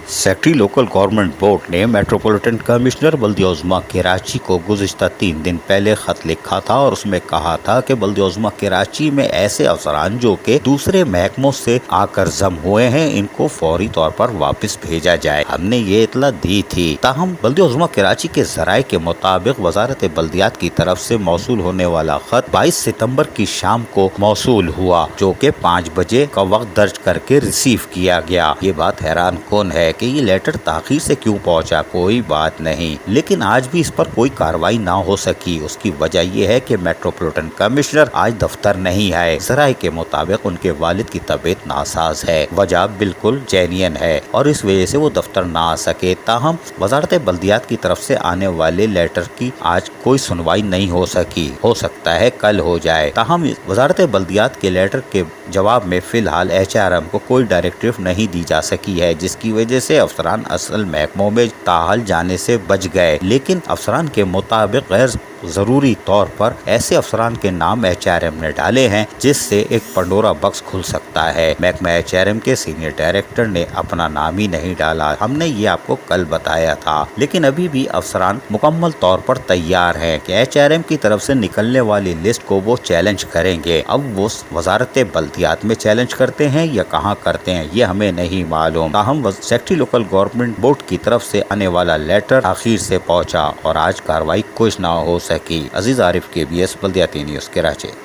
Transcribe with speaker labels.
Speaker 1: Secretary local government board ने metropolitan commissioner बल्दिया उज़्मा कराची को गुज़िश्ता 3 दिन पहले खत लिखा था और उसमें कहा था कि बल्दिया उज़्मा कराची में ऐसे अफसरान जो के दूसरे महकमों से आकर जम हुए हैं, इनको फौरी तौर पर वापस भेजा जाए। हमने ये इतला दी थी। ताहम बल्दिया उज़्मा कराची के ज़राए के मुताबिक वजारत बल्दियात की तरफ से मौसूल होने वाला खत 22 सितम्बर की शाम को मौसूल हुआ, जो के 5 बजे का वक्त दर्ज करके रिसीव किया गया। ये बात हैरान कौन है कि ये लेटर ताखीर से क्यों पहुंचा, कोई बात नहीं, लेकिन आज भी इस पर कोई कार्रवाई ना हो सकी। उसकी वजह यह है कि मेट्रोपॉलिटन कमिश्नर आज दफ्तर नहीं आए। ज़राए के मुताबिक उनके वालिद की तबीयत नासाज है। वजह बिल्कुल जेन्युइन है और इस वजह से वो दफ्तर ना आ सके। ताहम वजारत बल्दियात की तरफ से आने वाले लेटर की आज कोई सुनवाई नहीं हो सकी, हो सकता है कल हो जाए। ताहम वजारत बल्दियात के लेटर के जवाब में फिलहाल HRM को कोई डायरेक्टिव नहीं दी जा सकी है, जिसकी वजह से अफसरान असल महकमों में ताहाल जाने से बच गए। लेकिन अफसरान के मुताबिक गैर जरूरी तौर पर ऐसे अफसरान के नाम HRM ने डाले हैं, जिससे एक पंडोरा बक्स खुल सकता है। महकमा HRM के सीनियर डायरेक्टर ने अपना नाम ही नहीं डाला। हमने ये आपको कल बताया था, लेकिन अभी भी अफसरान मुकम्मल तौर पर तैयार हैं कि HRM की तरफ से निकलने वाली लिस्ट को वो चैलेंज करेंगे। अब वो वजारत बल्दियात में चैलेंज करते हैं या कहाँ करते हैं, ये हमें नहीं मालूम। ताहम सेक्रेटरी लोकल गवर्नमेंट बोर्ड की तरफ से आने वाला लेटर आखिर से पहुंचा और आज कार्रवाई कुछ ना हो सकी। अजीज आरिफ, KBS बल्दियाती न्यूज़, कराची।